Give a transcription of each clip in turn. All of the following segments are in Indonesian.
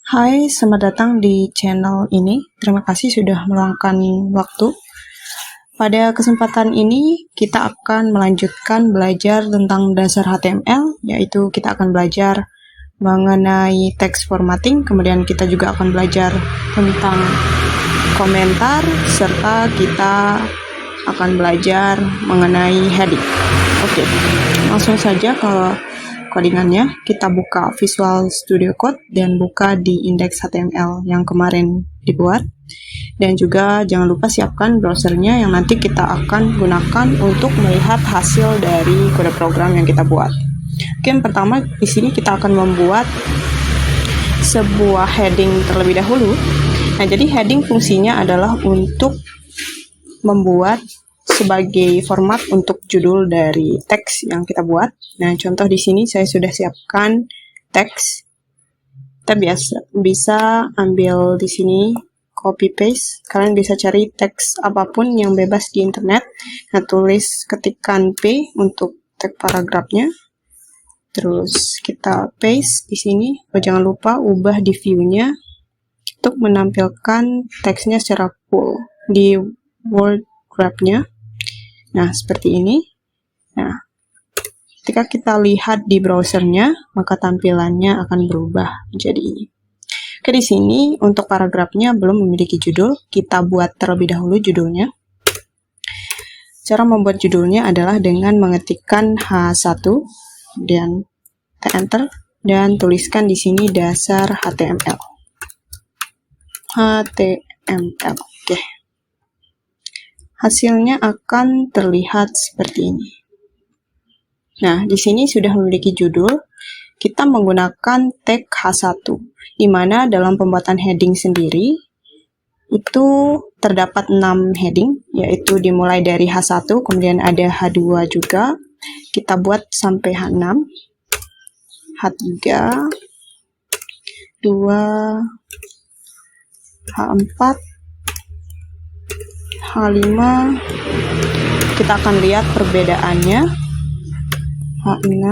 Hai, selamat datang di channel ini. Terima kasih sudah meluangkan waktu. Pada kesempatan ini, kita akan melanjutkan belajar tentang dasar HTML, yaitu kita akan belajar mengenai text formatting, kemudian kita juga akan belajar tentang komentar, serta kita akan belajar mengenai heading. Oke, langsung saja ke codingannya. Kita buka Visual Studio Code dan buka di index HTML yang kemarin dibuat. Dan juga jangan lupa siapkan browsernya yang nanti kita akan gunakan untuk melihat hasil dari kode program yang kita buat. Oke, yang pertama di sini kita akan membuat sebuah heading terlebih dahulu. Nah, jadi heading fungsinya adalah untuk membuat sebagai format untuk judul dari teks yang kita buat. Nah, contoh di sini saya sudah siapkan teks. Kita bisa ambil di sini copy paste. Kalian bisa cari teks apapun yang bebas di internet. Nah, ketikkan P untuk tag paragrafnya. Terus kita paste di sini. Jangan lupa ubah di view-nya untuk menampilkan teksnya secara full di word graph-nya. Nah, seperti ini. Nah, ketika kita lihat di browsernya, maka tampilannya akan berubah menjadi ini. Oke, di sini untuk paragrafnya belum memiliki judul. Kita buat terlebih dahulu judulnya. Cara membuat judulnya adalah dengan mengetikkan H1, dan enter, dan tuliskan di sini dasar HTML. HTML. Oke. Hasilnya akan terlihat seperti ini. Nah, di sini sudah memiliki judul. Kita menggunakan tag H1, di mana dalam pembuatan heading sendiri, itu terdapat 6 heading, yaitu dimulai dari H1, kemudian ada H2 juga. Kita buat sampai H6, H3, 2, H4, H5. Kita akan lihat perbedaannya. H6.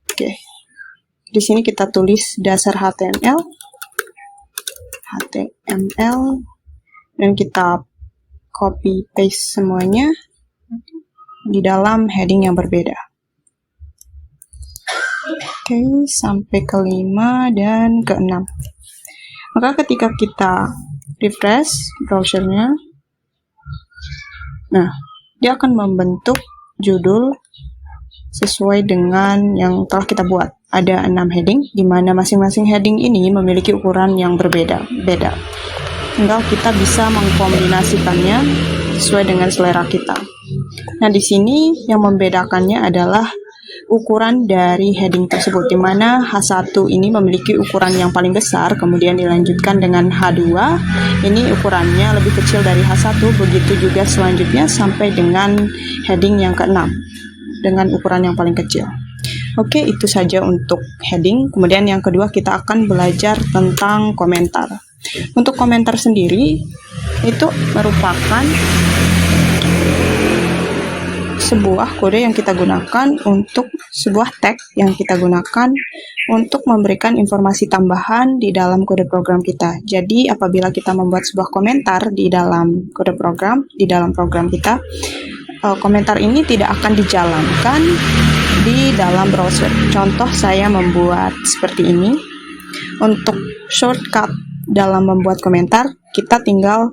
Oke. Di sini kita tulis dasar HTML. Dan kita copy paste semuanya di dalam heading yang berbeda. Oke, sampai ke 5 dan ke 6. Maka ketika kita refresh browsernya, nah, dia akan membentuk judul sesuai dengan yang telah kita buat. Ada 6 heading, di mana masing-masing heading ini memiliki ukuran yang berbeda-beda. Tinggal kita bisa mengkombinasikannya sesuai dengan selera kita. Nah, di sini yang membedakannya adalah ukuran dari heading tersebut, di mana H1 ini memiliki ukuran yang paling besar, kemudian dilanjutkan dengan H2, ini ukurannya lebih kecil dari H1, begitu juga selanjutnya sampai dengan heading yang ke-6, dengan ukuran yang paling kecil. Oke, itu saja untuk heading. Kemudian yang kedua kita akan belajar tentang komentar. Untuk komentar sendiri, itu merupakan sebuah kode yang kita gunakan untuk sebuah tag yang kita gunakan untuk memberikan informasi tambahan di dalam kode program kita. Jadi apabila kita membuat sebuah komentar di dalam kode program, di dalam program kita, komentar ini tidak akan dijalankan di dalam browser. Contoh saya membuat seperti ini. Untuk shortcut dalam membuat komentar, kita tinggal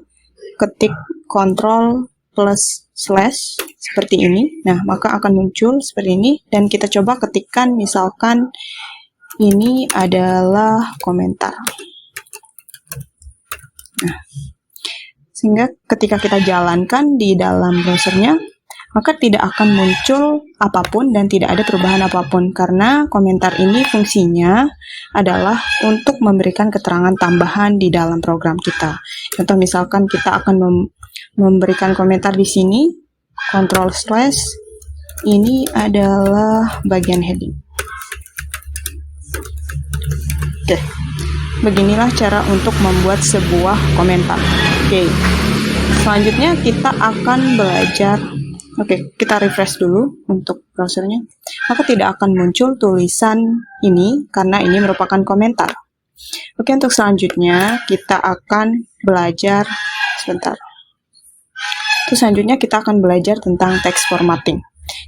ketik Ctrl plus slash seperti ini. Nah, maka akan muncul seperti ini, dan kita coba ketikkan misalkan ini adalah komentar. Nah, sehingga ketika kita jalankan di dalam browsernya, maka tidak akan muncul apapun dan tidak ada perubahan apapun, karena komentar ini fungsinya adalah untuk memberikan keterangan tambahan di dalam program kita. Contoh misalkan kita akan memberikan komentar di sini, Ctrl slash, ini adalah bagian heading. Oke, beginilah cara untuk membuat sebuah komentar. Oke, selanjutnya kita akan belajar. Oke, kita refresh dulu untuk browsernya. Maka tidak akan muncul tulisan ini karena ini merupakan komentar. Oke, untuk selanjutnya kita akan belajar selanjutnya kita akan belajar tentang text formatting.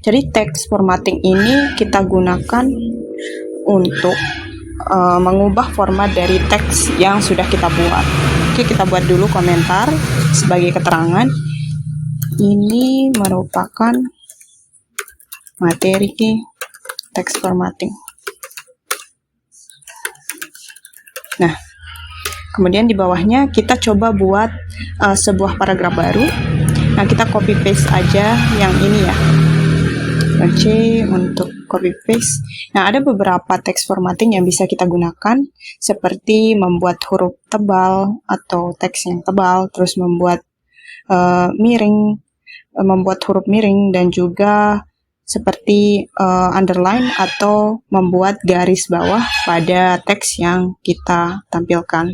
Jadi text formatting ini kita gunakan untuk mengubah format dari teks yang sudah kita buat. Oke, kita buat dulu komentar sebagai keterangan. Ini merupakan materi text formatting. Nah, kemudian di bawahnya kita coba buat sebuah paragraf baru. Nah, kita copy paste aja yang ini ya. C untuk copy paste. Nah, ada beberapa text formatting yang bisa kita gunakan, seperti membuat huruf tebal atau teks yang tebal, terus membuat membuat huruf miring, dan juga seperti underline atau membuat garis bawah pada teks yang kita tampilkan.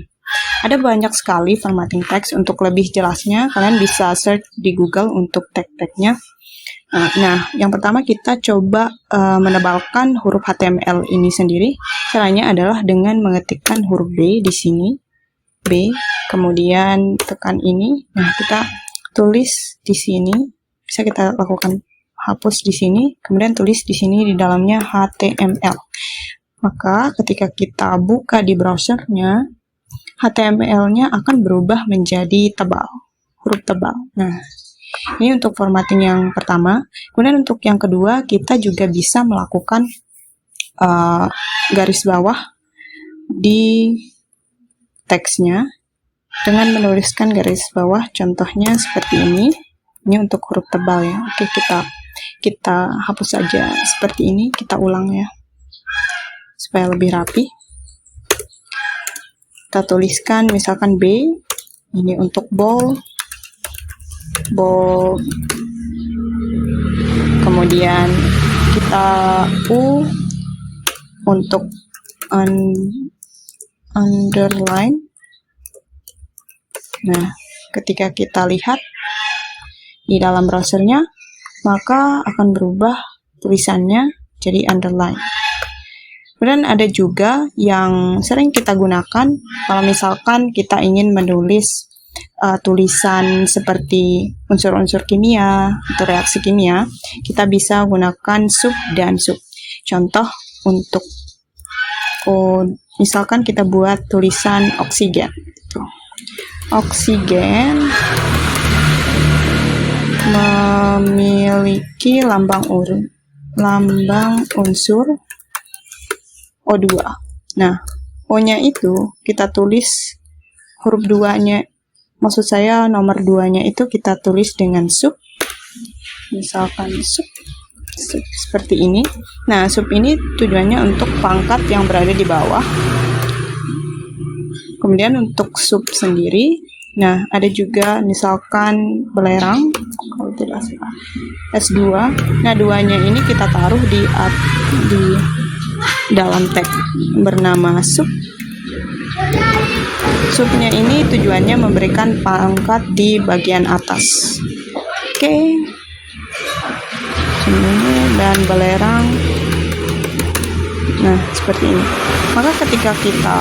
Ada banyak sekali formatting teks. Untuk lebih jelasnya, kalian bisa search di Google untuk tag-tagnya. Nah, yang pertama kita coba menebalkan huruf HTML ini sendiri. Caranya adalah dengan mengetikkan huruf B di sini, B, kemudian tekan ini. Nah, kita tulis di sini. Bisa kita lakukan hapus di sini, kemudian tulis di sini di dalamnya HTML. Maka ketika kita buka di browsernya, HTML-nya akan berubah menjadi tebal, huruf tebal. Nah, ini untuk formatting yang pertama. Kemudian untuk yang kedua, kita juga bisa melakukan garis bawah di teksnya dengan menuliskan garis bawah. Contohnya seperti ini. Ini untuk huruf tebal ya. Oke, kita hapus saja seperti ini, kita ulang ya, supaya lebih rapi. Kita tuliskan misalkan B, ini untuk bold, kemudian kita U untuk underline. Nah, ketika kita lihat di dalam browsernya, maka akan berubah tulisannya jadi underline. Kemudian ada juga yang sering kita gunakan kalau misalkan kita ingin menulis tulisan seperti unsur-unsur kimia atau reaksi kimia, kita bisa gunakan sub dan sub. Contoh untuk misalkan kita buat tulisan oksigen. Oksigen memiliki lambang unsur O2. Nah, O-nya itu kita tulis huruf 2-nya, maksud saya nomor 2-nya itu kita tulis dengan sub. Misalkan sub seperti ini. Nah, sub ini tujuannya untuk pangkat yang berada di bawah. Kemudian untuk sub sendiri, nah ada juga misalkan belerang, kalau tidak salah S2. Nah, 2-nya ini kita taruh di dalam tag bernama sub. Subnya ini tujuannya memberikan pangkat di bagian atas. Oke. Dan belerang. Nah, seperti ini. Maka ketika kita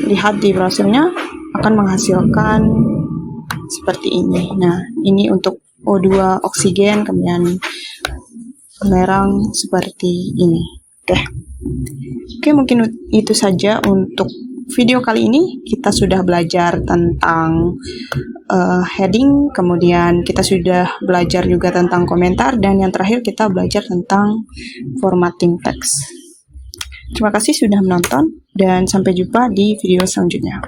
lihat di browsernya akan menghasilkan seperti ini. Nah, ini untuk O2 oksigen, kemudian belerang seperti ini. Oke, mungkin itu saja untuk video kali ini. Kita sudah belajar tentang heading, kemudian kita sudah belajar juga tentang komentar, dan yang terakhir kita belajar tentang formatting text. Terima kasih sudah menonton, dan sampai jumpa di video selanjutnya.